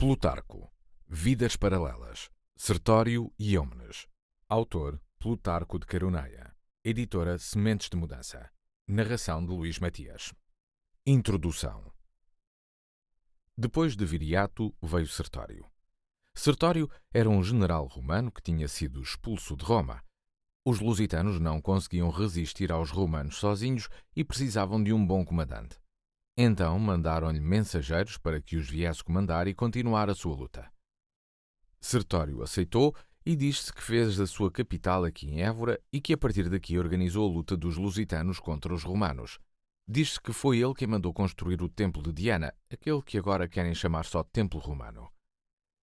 Plutarco. Vidas Paralelas. Sertório e Eumenes. Autor Plutarco de Caroneia. Editora Sementes de Mudança. Narração de Luís Matias. Introdução. Depois de Viriato veio Sertório. Sertório era um general romano que tinha sido expulso de Roma. Os lusitanos não conseguiam resistir aos romanos sozinhos e precisavam de um bom comandante. Então mandaram-lhe mensageiros para que os viesse comandar e continuar a sua luta. Sertório aceitou e diz-se que fez a sua capital aqui em Évora e que a partir daqui organizou a luta dos lusitanos contra os romanos. Diz-se que foi ele quem mandou construir o Templo de Diana, aquele que agora querem chamar só Templo Romano.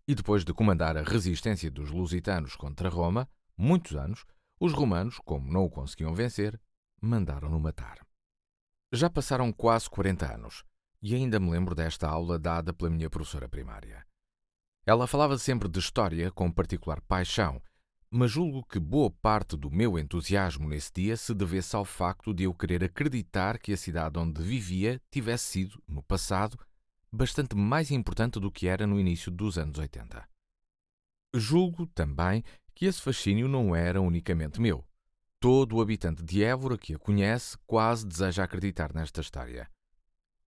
E depois de comandar a resistência dos lusitanos contra Roma, muitos anos, os romanos, como não o conseguiam vencer, mandaram-no matar. Já passaram quase 40 anos e ainda me lembro desta aula dada pela minha professora primária. Ela falava sempre de história com particular paixão, mas julgo que boa parte do meu entusiasmo nesse dia se devesse ao facto de eu querer acreditar que a cidade onde vivia tivesse sido, no passado, bastante mais importante do que era no início dos anos 80. Julgo também que esse fascínio não era unicamente meu. Todo o habitante de Évora que a conhece quase deseja acreditar nesta história.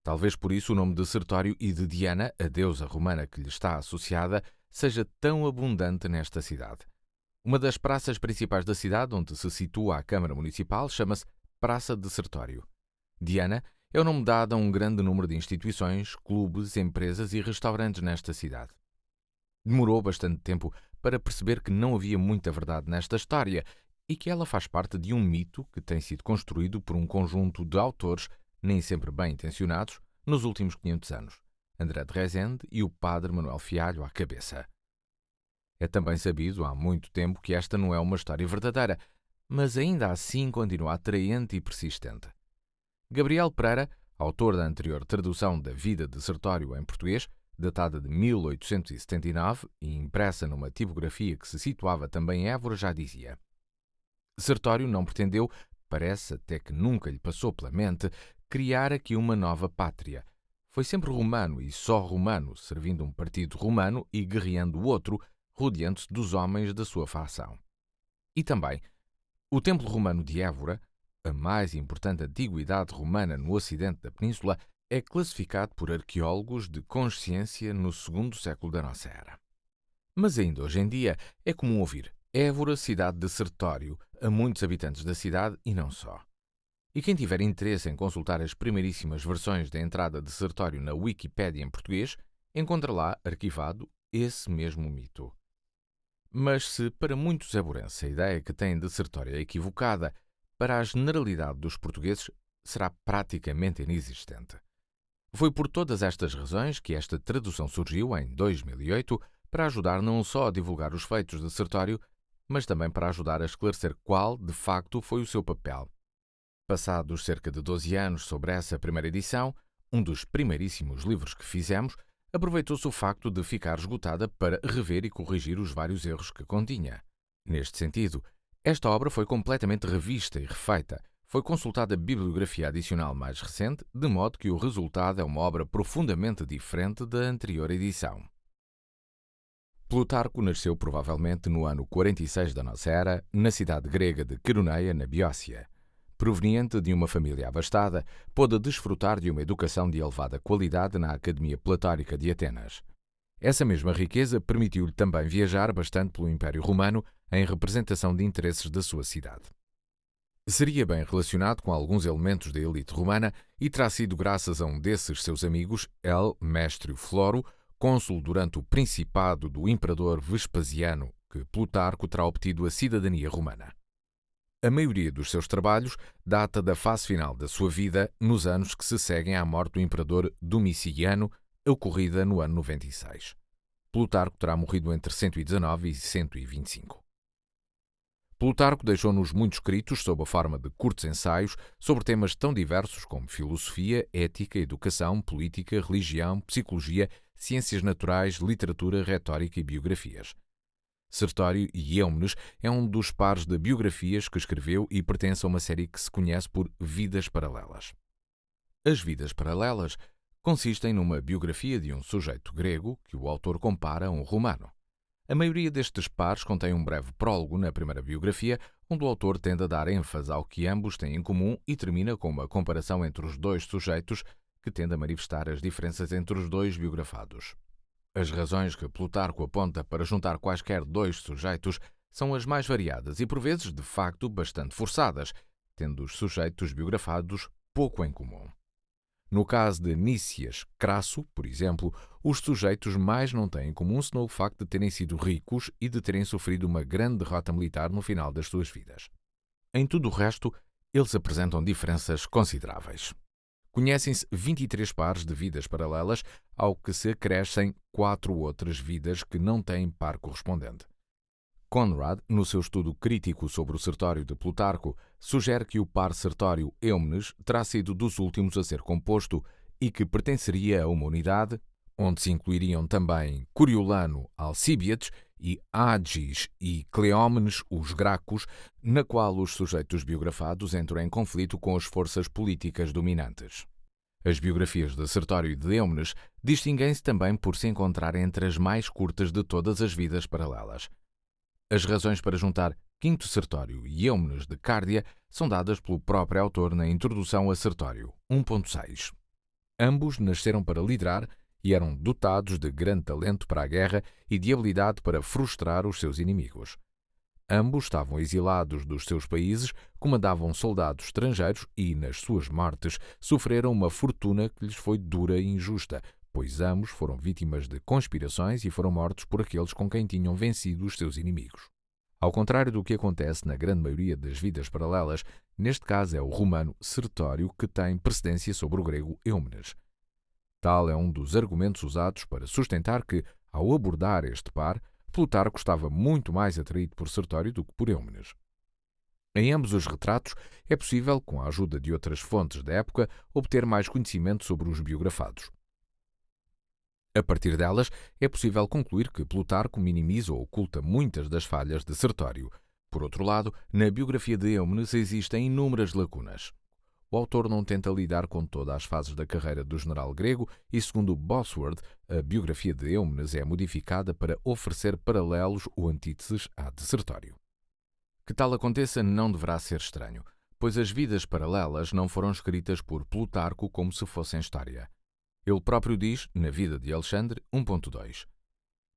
Talvez por isso o nome de Sertório e de Diana, a deusa romana que lhe está associada, seja tão abundante nesta cidade. Uma das praças principais da cidade, onde se situa a Câmara Municipal, chama-se Praça de Sertório. Diana é o nome dado a um grande número de instituições, clubes, empresas e restaurantes nesta cidade. Demorou bastante tempo para perceber que não havia muita verdade nesta história e que ela faz parte de um mito que tem sido construído por um conjunto de autores, nem sempre bem intencionados, nos últimos 500 anos, André de Rezende e o padre Manuel Fialho à cabeça. É também sabido há muito tempo que esta não é uma história verdadeira, mas ainda assim continua atraente e persistente. Gabriel Pereira, autor da anterior tradução da Vida de Sertório em português, datada de 1879 e impressa numa tipografia que se situava também em Évora, já dizia: Sertório não pretendeu, parece até que nunca lhe passou pela mente, criar aqui uma nova pátria. Foi sempre romano e só romano, servindo um partido romano e guerreando o outro, rodeando-se dos homens da sua facção. E também, o Templo Romano de Évora, a mais importante antiguidade romana no ocidente da península, é classificado por arqueólogos de consciência no segundo século da nossa era. Mas ainda hoje em dia é comum ouvir Évora, cidade de Sertório, a muitos habitantes da cidade e não só. E quem tiver interesse em consultar as primeiríssimas versões da entrada de Sertório na Wikipédia em português, encontra lá, arquivado, esse mesmo mito. Mas se para muitos aborense a ideia que têm de Sertório é equivocada, para a generalidade dos portugueses será praticamente inexistente. Foi por todas estas razões que esta tradução surgiu em 2008 para ajudar não só a divulgar os feitos de Sertório, mas também para ajudar a esclarecer qual, de facto, foi o seu papel. Passados cerca de 12 anos sobre essa primeira edição, um dos primeiríssimos livros que fizemos, aproveitou-se o facto de ficar esgotada para rever e corrigir os vários erros que continha. Neste sentido, esta obra foi completamente revista e refeita. Foi consultada a bibliografia adicional mais recente, de modo que o resultado é uma obra profundamente diferente da anterior edição. Plutarco nasceu provavelmente no ano 46 da nossa era, na cidade grega de Caroneia, na Beócia. Proveniente de uma família abastada, pôde desfrutar de uma educação de elevada qualidade na Academia Platónica de Atenas. Essa mesma riqueza permitiu-lhe também viajar bastante pelo Império Romano em representação de interesses da sua cidade. Seria bem relacionado com alguns elementos da elite romana e terá sido graças a um desses seus amigos, Mestrio Floro, cônsul durante o principado do imperador Vespasiano, que Plutarco terá obtido a cidadania romana. A maioria dos seus trabalhos data da fase final da sua vida, nos anos que se seguem à morte do imperador Domiciano, ocorrida no ano 96. Plutarco terá morrido entre 119 e 125. Plutarco deixou-nos muitos escritos sob a forma de curtos ensaios sobre temas tão diversos como filosofia, ética, educação, política, religião, psicologia, ciências naturais, literatura, retórica e biografias. Sertório e Eumenes é um dos pares de biografias que escreveu e pertence a uma série que se conhece por Vidas Paralelas. As Vidas Paralelas consistem numa biografia de um sujeito grego que o autor compara a um romano. A maioria destes pares contém um breve prólogo na primeira biografia, onde o autor tende a dar ênfase ao que ambos têm em comum e termina com uma comparação entre os dois sujeitos, que tende a manifestar as diferenças entre os dois biografados. As razões que Plutarco aponta para juntar quaisquer dois sujeitos são as mais variadas e, por vezes, de facto, bastante forçadas, tendo os sujeitos biografados pouco em comum. No caso de Nícias Crasso, por exemplo, os sujeitos mais não têm em comum senão o facto de terem sido ricos e de terem sofrido uma grande derrota militar no final das suas vidas. Em tudo o resto, eles apresentam diferenças consideráveis. Conhecem-se 23 pares de vidas paralelas, ao que se acrescem 4 outras vidas que não têm par correspondente. Conrad, no seu estudo crítico sobre o Sertório de Plutarco, sugere que o par Sertório Eumenes terá sido dos últimos a ser composto e que pertenceria a uma unidade, onde se incluiriam também Coriolano Alcíbiades e Agis e Cleómenes os Gracos, na qual os sujeitos biografados entram em conflito com as forças políticas dominantes. As biografias de Sertório e de Eumenes distinguem-se também por se encontrarem entre as mais curtas de todas as vidas paralelas. As razões para juntar Quinto Sertório e Eumenes de Cárdia são dadas pelo próprio autor na introdução a Sertório 1.6. Ambos nasceram para liderar e eram dotados de grande talento para a guerra e de habilidade para frustrar os seus inimigos. Ambos estavam exilados dos seus países, comandavam soldados estrangeiros e, nas suas mortes, sofreram uma fortuna que lhes foi dura e injusta, pois ambos foram vítimas de conspirações e foram mortos por aqueles com quem tinham vencido os seus inimigos. Ao contrário do que acontece na grande maioria das vidas paralelas, neste caso é o romano Sertório que tem precedência sobre o grego Eumenes. Tal é um dos argumentos usados para sustentar que, ao abordar este par, Plutarco estava muito mais atraído por Sertório do que por Eumenes. Em ambos os retratos, é possível, com a ajuda de outras fontes da época, obter mais conhecimento sobre os biografados. A partir delas, é possível concluir que Plutarco minimiza ou oculta muitas das falhas de Sertório. Por outro lado, na biografia de Eumenes existem inúmeras lacunas. O autor não tenta lidar com todas as fases da carreira do general grego e, segundo Bosworth, a biografia de Eumenes é modificada para oferecer paralelos ou antíteses à de Sertório. Que tal aconteça não deverá ser estranho, pois as vidas paralelas não foram escritas por Plutarco como se fossem história. Ele próprio diz, na Vida de Alexandre 1.2,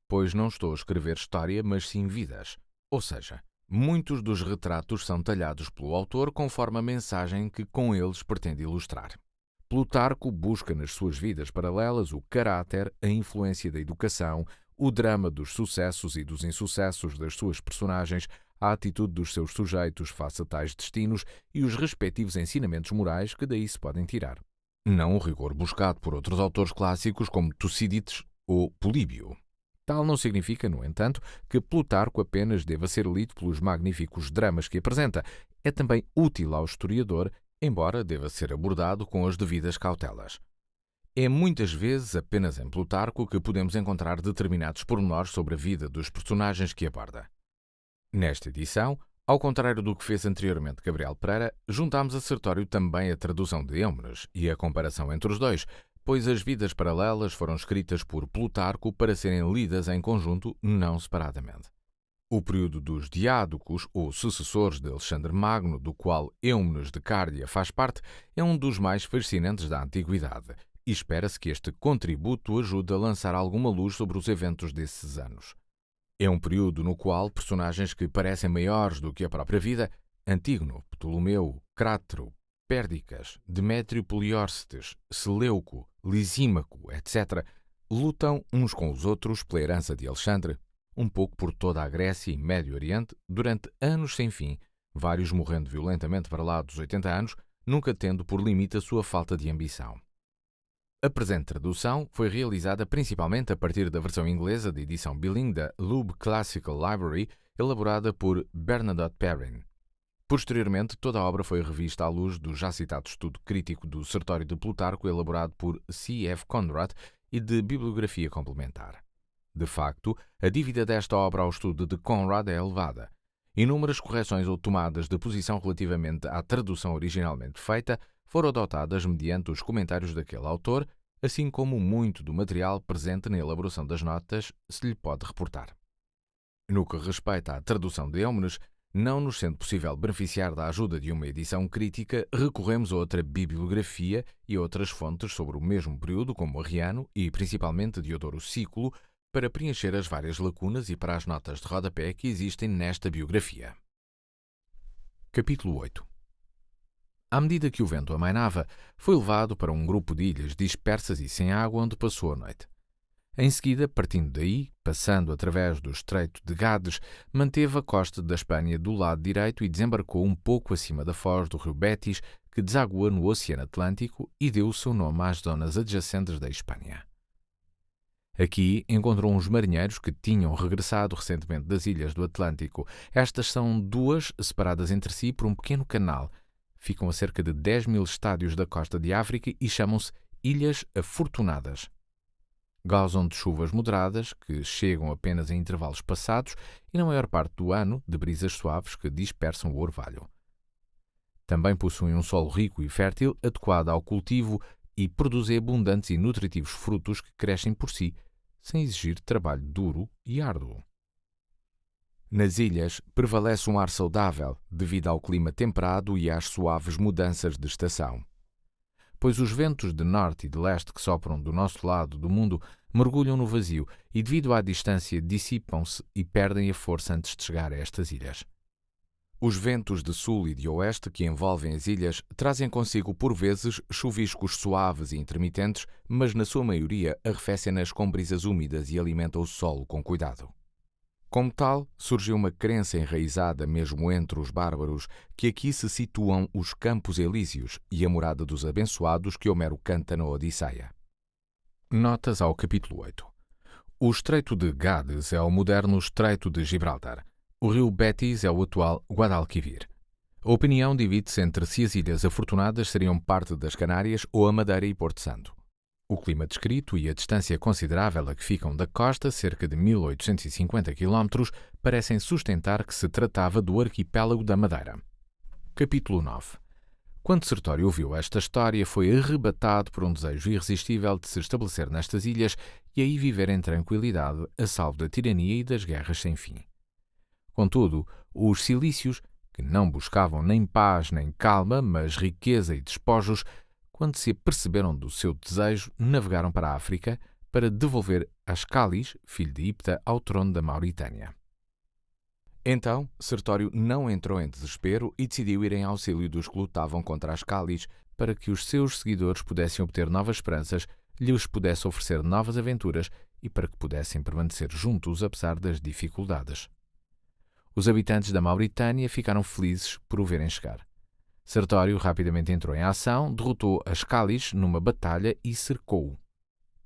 pois não estou a escrever história, mas sim vidas. Ou seja, muitos dos retratos são talhados pelo autor conforme a mensagem que com eles pretende ilustrar. Plutarco busca nas suas vidas paralelas o caráter, a influência da educação, o drama dos sucessos e dos insucessos das suas personagens, a atitude dos seus sujeitos face a tais destinos e os respectivos ensinamentos morais que daí se podem tirar. Não o rigor buscado por outros autores clássicos como Tucídides ou Políbio. Tal não significa, no entanto, que Plutarco apenas deva ser lido pelos magníficos dramas que apresenta. É também útil ao historiador, embora deva ser abordado com as devidas cautelas. É muitas vezes apenas em Plutarco que podemos encontrar determinados pormenores sobre a vida dos personagens que aborda. Nesta edição, ao contrário do que fez anteriormente Gabriel Pereira, juntámos a Sertório também a tradução de Eumenes e a comparação entre os dois, pois as vidas paralelas foram escritas por Plutarco para serem lidas em conjunto, não separadamente. O período dos Diádocos, ou sucessores de Alexandre Magno, do qual Eumenes de Cárdia faz parte, é um dos mais fascinantes da antiguidade, e espera-se que este contributo ajude a lançar alguma luz sobre os eventos desses anos. É um período no qual personagens que parecem maiores do que a própria vida, Antígono, Ptolomeu, Crátero, Pérdicas, Demétrio Poliórcetes, Seleuco, Lisímaco, etc., lutam uns com os outros pela herança de Alexandre, um pouco por toda a Grécia e Médio Oriente, durante anos sem fim, vários morrendo violentamente para lá dos 80 anos, nunca tendo por limite a sua falta de ambição. A presente tradução foi realizada principalmente a partir da versão inglesa de edição bilingue da Loeb Classical Library, elaborada por Bernadette Perrin. Posteriormente, toda a obra foi revista à luz do já citado estudo crítico do Sertório de Plutarco, elaborado por C. F. Conrad, e de bibliografia complementar. De facto, a dívida desta obra ao estudo de Conrad é elevada. Inúmeras correções ou tomadas de posição relativamente à tradução originalmente feita foram adotadas mediante os comentários daquele autor, assim como muito do material presente na elaboração das notas se lhe pode reportar. No que respeita à tradução de Eómenes, não nos sendo possível beneficiar da ajuda de uma edição crítica, recorremos a outra bibliografia e outras fontes sobre o mesmo período, como Arriano e principalmente Diodoro Sículo, para preencher as várias lacunas e para as notas de rodapé que existem nesta biografia. Capítulo 8. À medida que o vento amainava, foi levado para um grupo de ilhas dispersas e sem água onde passou a noite. Em seguida, partindo daí, passando através do Estreito de Gades, manteve a costa da Espanha do lado direito e desembarcou um pouco acima da foz do rio Betis, que desagua no Oceano Atlântico e deu o seu nome às zonas adjacentes da Espanha. Aqui encontrou uns marinheiros que tinham regressado recentemente das ilhas do Atlântico. Estas são duas, separadas entre si por um pequeno canal. Ficam a cerca de 10.000 estádios da costa de África e chamam-se Ilhas Afortunadas. Gozam de chuvas moderadas, que chegam apenas em intervalos passados e na maior parte do ano de brisas suaves que dispersam o orvalho. Também possuem um solo rico e fértil, adequado ao cultivo e produzem abundantes e nutritivos frutos que crescem por si, sem exigir trabalho duro e árduo. Nas ilhas prevalece um ar saudável devido ao clima temperado e às suaves mudanças de estação. Pois os ventos de norte e de leste que sopram do nosso lado do mundo mergulham no vazio e, devido à distância, dissipam-se e perdem a força antes de chegar a estas ilhas. Os ventos de sul e de oeste que envolvem as ilhas trazem consigo, por vezes, chuviscos suaves e intermitentes, mas, na sua maioria, arrefecem-nas com brisas úmidas e alimentam o solo com cuidado. Como tal, surgiu uma crença enraizada mesmo entre os bárbaros que aqui se situam os Campos Elíseos e a morada dos abençoados que Homero canta na Odisseia. Notas ao capítulo 8. O Estreito de Gades é o moderno Estreito de Gibraltar. O rio Betis é o atual Guadalquivir. A opinião divide-se entre se as Ilhas Afortunadas seriam parte das Canárias ou a Madeira e Porto Santo. O clima descrito e a distância considerável a que ficam da costa, cerca de 1.850 km, parecem sustentar que se tratava do arquipélago da Madeira. Capítulo 9. Quando Sertório ouviu esta história, foi arrebatado por um desejo irresistível de se estabelecer nestas ilhas e aí viver em tranquilidade, a salvo da tirania e das guerras sem fim. Contudo, os cilícios, que não buscavam nem paz nem calma, mas riqueza e despojos, quando se aperceberam do seu desejo, navegaram para a África para devolver Ascalis, filho de Ipta, ao trono da Mauritânia. Então, Sertório não entrou em desespero e decidiu ir em auxílio dos que lutavam contra Ascalis para que os seus seguidores pudessem obter novas esperanças, lhes pudesse oferecer novas aventuras e para que pudessem permanecer juntos apesar das dificuldades. Os habitantes da Mauritânia ficaram felizes por o verem chegar. Sertório rapidamente entrou em ação, derrotou Ascalis numa batalha e cercou-o.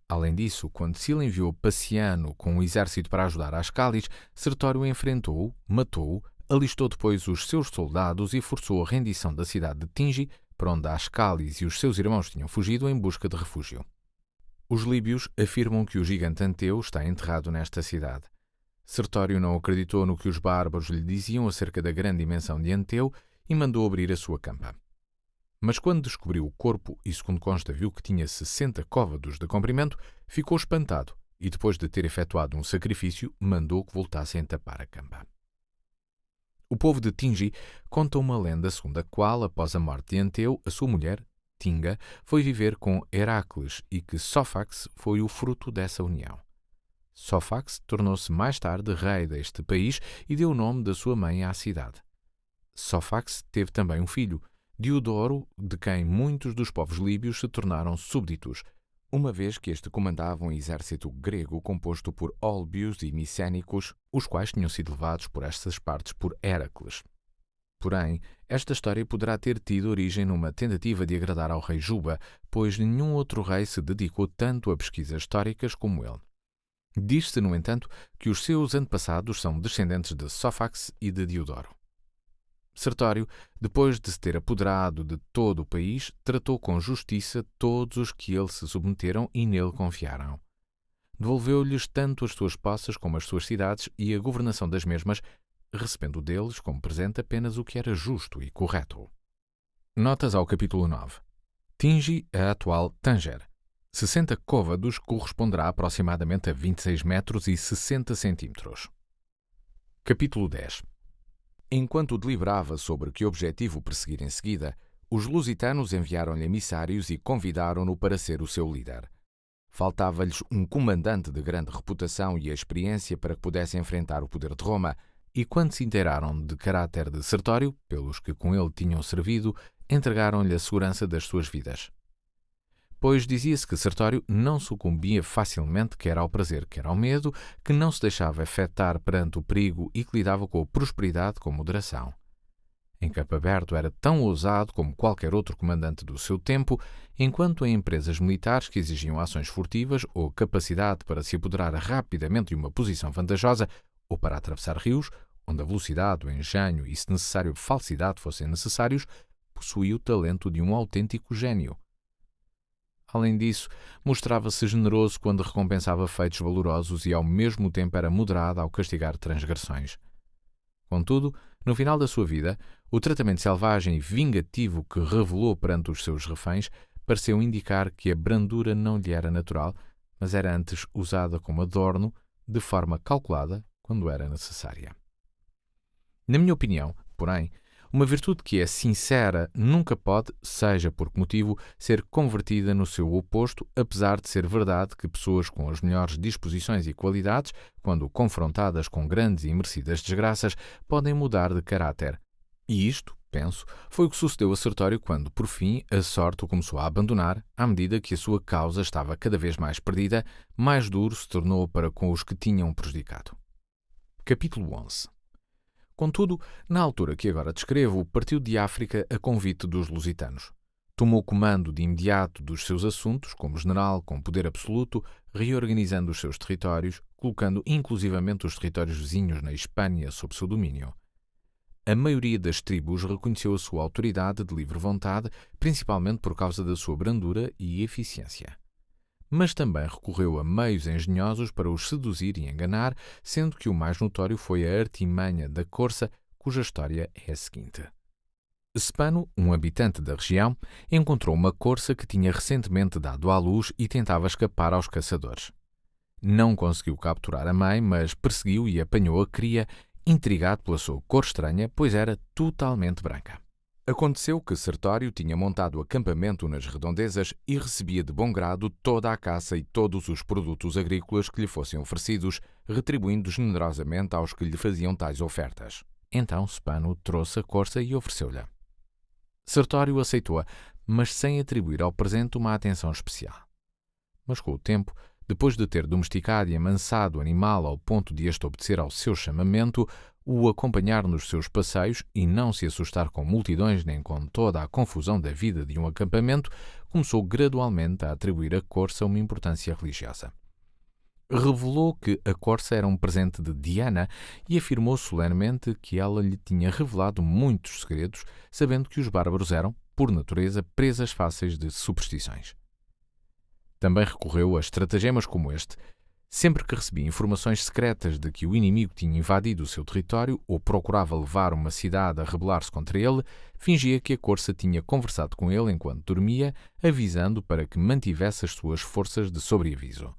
Além disso, quando Sila enviou Paciano com um exército para ajudar Ascalis, Sertório enfrentou-o, matou-o, alistou depois os seus soldados e forçou a rendição da cidade de Tingi, para onde Ascalis e os seus irmãos tinham fugido em busca de refúgio. Os líbios afirmam que o gigante Anteu está enterrado nesta cidade. Sertório não acreditou no que os bárbaros lhe diziam acerca da grande dimensão de Anteu e mandou abrir a sua campa. Mas quando descobriu o corpo e, segundo consta, viu que tinha 60 côvados de comprimento, ficou espantado e, depois de ter efetuado um sacrifício, mandou que voltassem a tapar a campa. O povo de Tingi conta uma lenda segundo a qual, após a morte de Anteu, a sua mulher, Tinga, foi viver com Heracles e que Sófax foi o fruto dessa união. Sófax tornou-se mais tarde rei deste país e deu o nome da sua mãe à cidade. Sófax teve também um filho, Diodoro, de quem muitos dos povos líbios se tornaram súbditos, uma vez que este comandava um exército grego composto por Olbios e Micénicos, os quais tinham sido levados por estas partes por Heracles. Porém, esta história poderá ter tido origem numa tentativa de agradar ao rei Juba, pois nenhum outro rei se dedicou tanto a pesquisas históricas como ele. Diz-se, no entanto, que os seus antepassados são descendentes de Sófax e de Diodoro. Sertório, depois de se ter apoderado de todo o país, tratou com justiça todos os que ele se submeteram e nele confiaram. Devolveu-lhes tanto as suas posses como as suas cidades e a governação das mesmas, recebendo deles como presente apenas o que era justo e correto. Notas ao capítulo 9. Tingi, a atual Tanger. 60 côvados corresponderá aproximadamente a 26 metros e 60 centímetros. Capítulo 10. Enquanto deliberava sobre que objetivo perseguir em seguida, os lusitanos enviaram-lhe emissários e convidaram-no para ser o seu líder. Faltava-lhes um comandante de grande reputação e experiência para que pudesse enfrentar o poder de Roma, e quando se inteiraram de caráter de Sertório, pelos que com ele tinham servido, entregaram-lhe a segurança das suas vidas. Pois dizia-se que Sertório não sucumbia facilmente quer ao prazer, quer ao medo, que não se deixava afetar perante o perigo e que lidava com a prosperidade com moderação. Em campo aberto era tão ousado como qualquer outro comandante do seu tempo, enquanto em empresas militares que exigiam ações furtivas ou capacidade para se apoderar rapidamente de uma posição vantajosa ou para atravessar rios, onde a velocidade, o engenho e, se necessário, a falsidade fossem necessários, possuía o talento de um autêntico gênio. Além disso, mostrava-se generoso quando recompensava feitos valorosos e ao mesmo tempo era moderado ao castigar transgressões. Contudo, no final da sua vida, o tratamento selvagem e vingativo que revelou perante os seus reféns pareceu indicar que a brandura não lhe era natural, mas era antes usada como adorno, de forma calculada, quando era necessária. Na minha opinião, porém, uma virtude que é sincera nunca pode, seja por que motivo, ser convertida no seu oposto, apesar de ser verdade que pessoas com as melhores disposições e qualidades, quando confrontadas com grandes e merecidas desgraças, podem mudar de caráter. E isto, penso, foi o que sucedeu a Sertório quando, por fim, a sorte o começou a abandonar, à medida que a sua causa estava cada vez mais perdida, mais duro se tornou para com os que tinham prejudicado. Capítulo 11. Contudo, na altura que agora descrevo, partiu de África a convite dos lusitanos. Tomou comando de imediato dos seus assuntos, como general com poder absoluto, reorganizando os seus territórios, colocando inclusivamente os territórios vizinhos na Espanha sob seu domínio. A maioria das tribos reconheceu a sua autoridade de livre vontade, principalmente por causa da sua brandura e eficiência. Mas também recorreu a meios engenhosos para os seduzir e enganar, sendo que o mais notório foi a artimanha da corça, cuja história é a seguinte. Spano, um habitante da região, encontrou uma corça que tinha recentemente dado à luz e tentava escapar aos caçadores. Não conseguiu capturar a mãe, mas perseguiu e apanhou a cria, intrigado pela sua cor estranha, pois era totalmente branca. Aconteceu que Sertório tinha montado acampamento nas redondezas e recebia de bom grado toda a caça e todos os produtos agrícolas que lhe fossem oferecidos, retribuindo generosamente aos que lhe faziam tais ofertas. Então Spano trouxe a corça e ofereceu-lhe. Sertório aceitou-a, mas sem atribuir ao presente uma atenção especial. Mas com o tempo, depois de ter domesticado e amansado o animal ao ponto de este obedecer ao seu chamamento, o acompanhar nos seus passeios e não se assustar com multidões nem com toda a confusão da vida de um acampamento, começou gradualmente a atribuir à corça uma importância religiosa. Revelou que a corça era um presente de Diana e afirmou solenemente que ela lhe tinha revelado muitos segredos, sabendo que os bárbaros eram, por natureza, presas fáceis de superstições. Também recorreu a estratagemas como este. Sempre que recebia informações secretas de que o inimigo tinha invadido o seu território ou procurava levar uma cidade a rebelar-se contra ele, fingia que a corça tinha conversado com ele enquanto dormia, avisando para que mantivesse as suas forças de sobreaviso.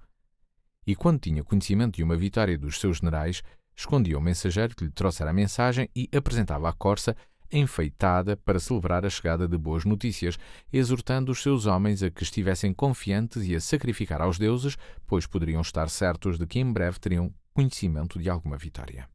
E quando tinha conhecimento de uma vitória dos seus generais, escondia o mensageiro que lhe trouxera a mensagem e apresentava a corça enfeitada para celebrar a chegada de boas notícias, exortando os seus homens a que estivessem confiantes e a sacrificar aos deuses, pois poderiam estar certos de que em breve teriam conhecimento de alguma vitória.